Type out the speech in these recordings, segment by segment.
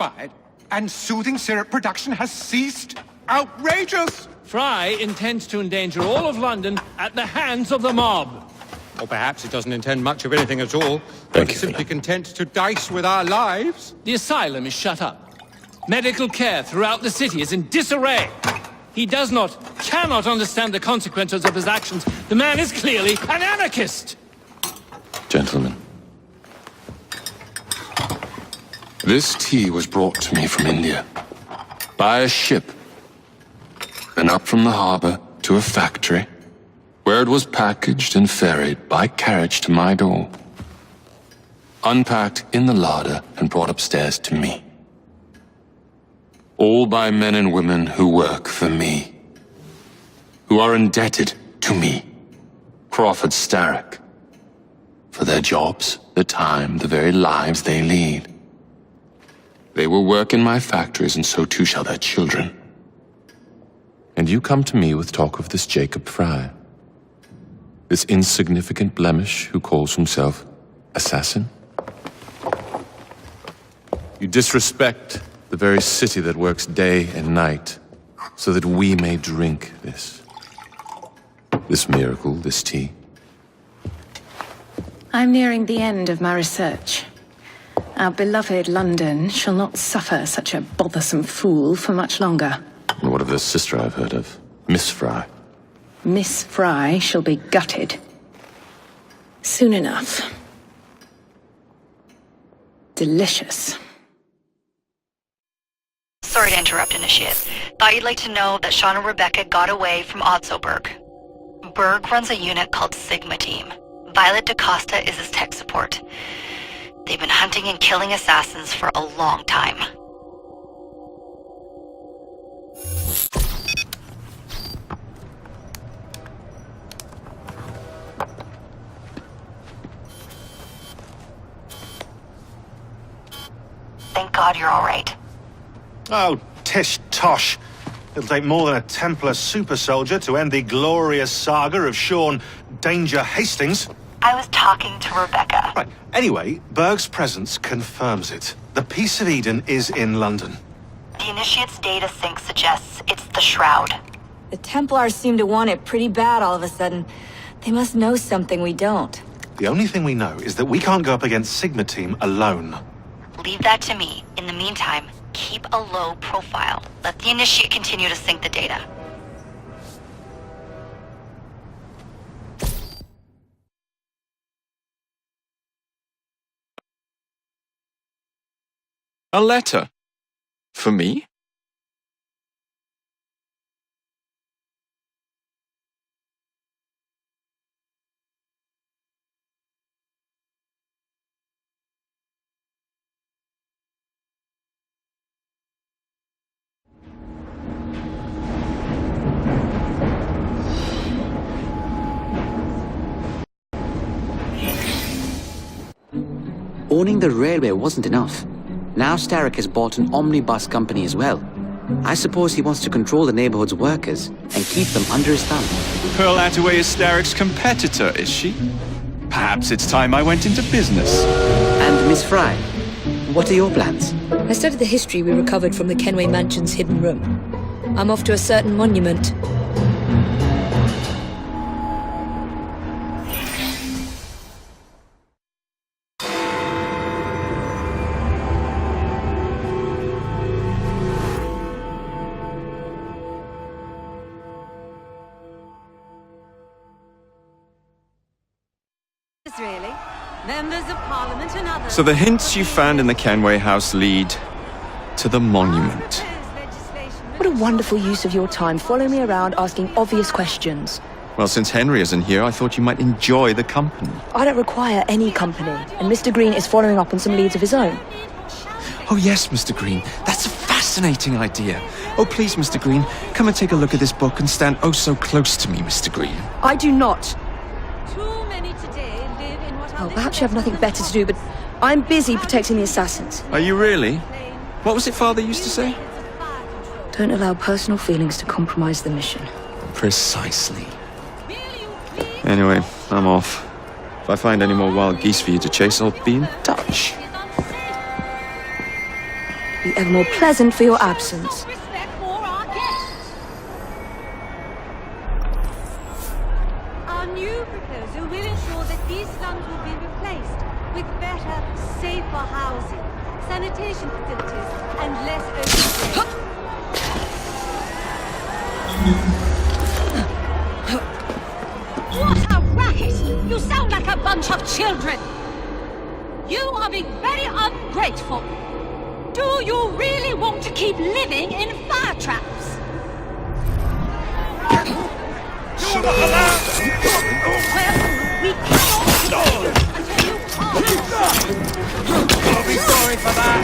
expired, and soothing syrup production has ceased. Outrageous! Fry intends to endanger all of London at the hands of the mob. Or perhaps he doesn't intend much of anything at all. But he's simply content to dice with our lives. The asylum is shut up. Medical care throughout the city is in disarray. He cannot understand the consequences of his actions. The man is clearly an anarchist! Gentlemen. This tea was brought to me from India. By a ship. And up from the harbor to a factory, where it was packaged and ferried by carriage to my door. Unpacked in the larder and brought upstairs to me. All by men and women who work for me. Who are indebted to me, Crawford Starrick. For their jobs, the time, the very lives they lead. They will work in my factories, and so too shall their children. And you come to me with talk of this Jacob Fry. This insignificant blemish who calls himself assassin? You disrespect the very city that works day and night so that we may drink this miracle, this tea. I'm nearing the end of my research. Our beloved London shall not suffer such a bothersome fool for much longer. And what of the sister I've heard of, Miss Fry? Miss Fry shall be gutted. Soon enough. Delicious. Sorry to interrupt, Initiate. Thought you'd like to know that Sean and Rebecca got away from Otzoberg. Berg runs a unit called Sigma Team. Violet DaCosta is his tech support. They've been hunting and killing assassins for a long time. Thank God you're all right. Oh, tish tosh. It'll take more than a Templar super soldier to end the glorious saga of Sean Danger Hastings. I was talking to Rebecca. Right. Anyway, Berg's presence confirms it. The Peace of Eden is in London. The Initiate's data sync suggests it's the Shroud. The Templars seem to want it pretty bad all of a sudden. They must know something we don't. The only thing we know is that we can't go up against Sigma Team alone. Leave that to me. In the meantime, keep a low profile. Let the Initiate continue to sync the data. A letter? For me? Owning the railway wasn't enough. Now Starrick has bought an omnibus company as well. I suppose he wants to control the neighborhood's workers and keep them under his thumb. Pearl Attaway is Starrick's competitor, is she? Perhaps it's time I went into business. And Miss Fry, what are your plans? I studied the history we recovered from the Kenway Mansion's hidden room. I'm off to a certain monument. Really? Members of Parliament and others. So the hints you found in the Kenway house lead to the monument. What a wonderful use of your time, following me around asking obvious questions. Well, since Henry isn't here, I thought you might enjoy the company. I don't require any company, and Mr. Green is following up on some leads of his own. Oh yes, Mr. Green. That's a fascinating idea. Oh please, Mr. Green, come and take a look at this book and stand oh so close to me, Mr. Green. I do not. Well, perhaps you have nothing better to do, but I'm busy protecting the assassins. Are you really? What was it Father used to say? Don't allow personal feelings to compromise the mission. Precisely. Anyway, I'm off. If I find any more wild geese for you to chase, I'll be in touch. be ever more pleasant for your absence. Respect for our guests. Our new proposal will ensure that these slums will be replaced with better, safer housing, sanitation facilities, and less open space. What a racket! You sound like a bunch of children! You are being very ungrateful. Do you really want to keep living in fire traps? Well, we cannot until you calm yourself. I'll be sorry for that.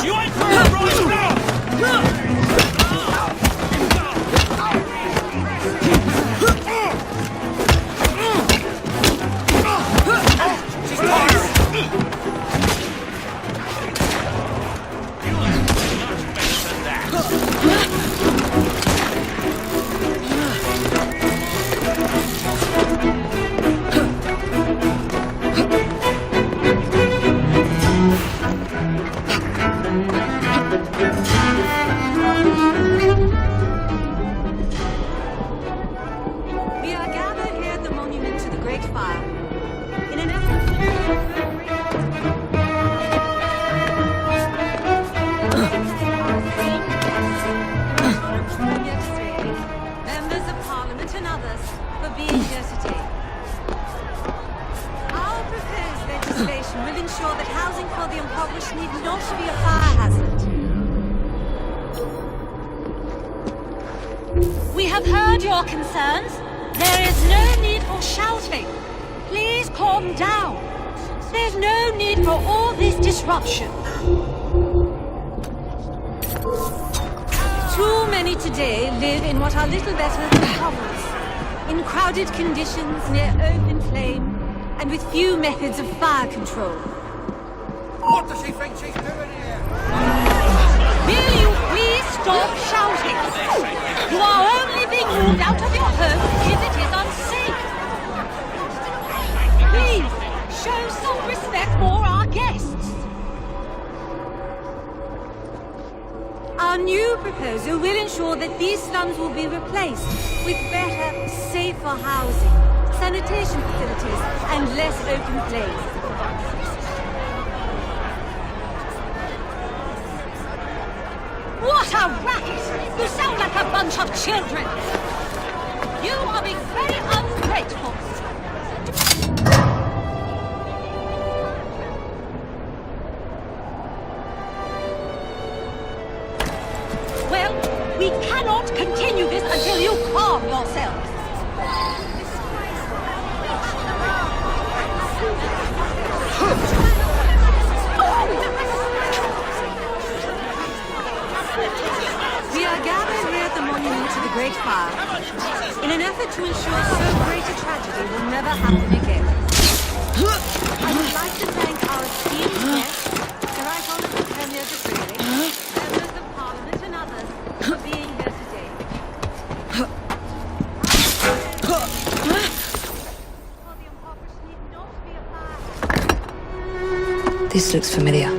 You ain't for it right now! We are gathered here at the monument to the Great Fire in an effort to members of Parliament and others for being here today. Our proposed legislation will ensure that housing for the impoverished need not be a fire hazard. We have heard your concerns. There is no need for shouting. Please calm down. There's no need for all this disruption. Too many today live in what are little better than hovels, in crowded conditions near open flame, and with few methods of fire control. What does she think she's doing here? Will you please stop shouting? You are only being moved out of your home if it is unsafe. Please, show some respect for our guests. Our new proposal will ensure that these slums will be replaced with better, safer housing, sanitation facilities, and less open place. What a racket! You sound like a bunch of children! You are being very ungrateful! Well, we cannot continue this until you calm yourselves! We are gathered here at the monument to the Great Fire in an effort to ensure so great a tragedy will never happen again. I would like to thank our esteemed guests, the Right Honourable Premier Disraeli, members of Parliament and others for being here today. For the impoverished need not be a fire. This looks familiar.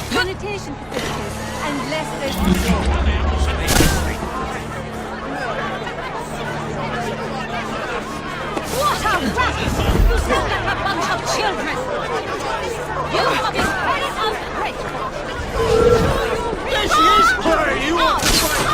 Sanitation facilities and less open space. What a racket! You sound like a bunch of children! You are being very ungrateful! There she is! Hurry, you want to fight?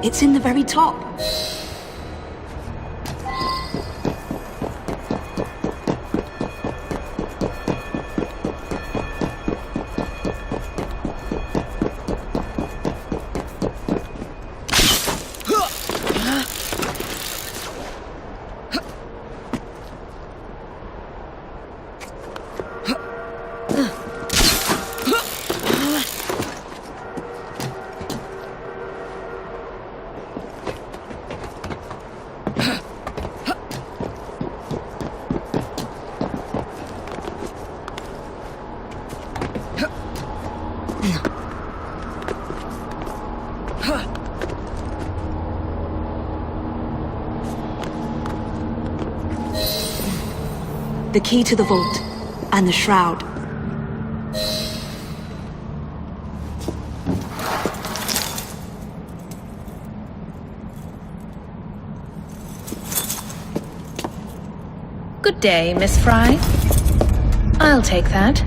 It's in the very top. The key to the vault, and the shroud. Good day, Miss Fry. I'll take that.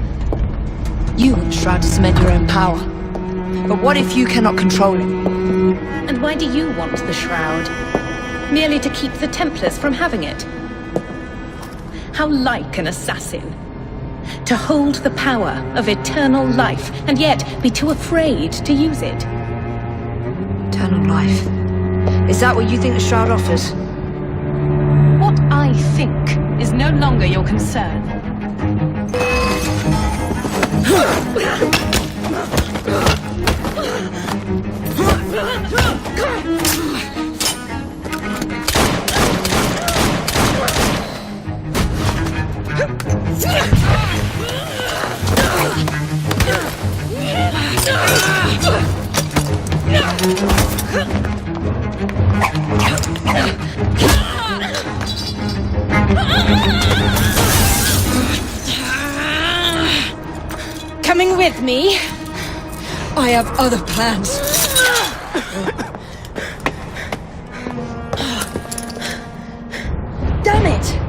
You want the shroud to cement your own power. But what if you cannot control it? And why do you want the shroud? Merely to keep the Templars from having it? How like an assassin. To hold the power of eternal life, and yet be too afraid to use it. Eternal life. Is that what you think the shroud offers? What I think is no longer your concern. Coming with me? I have other plans. Damn it!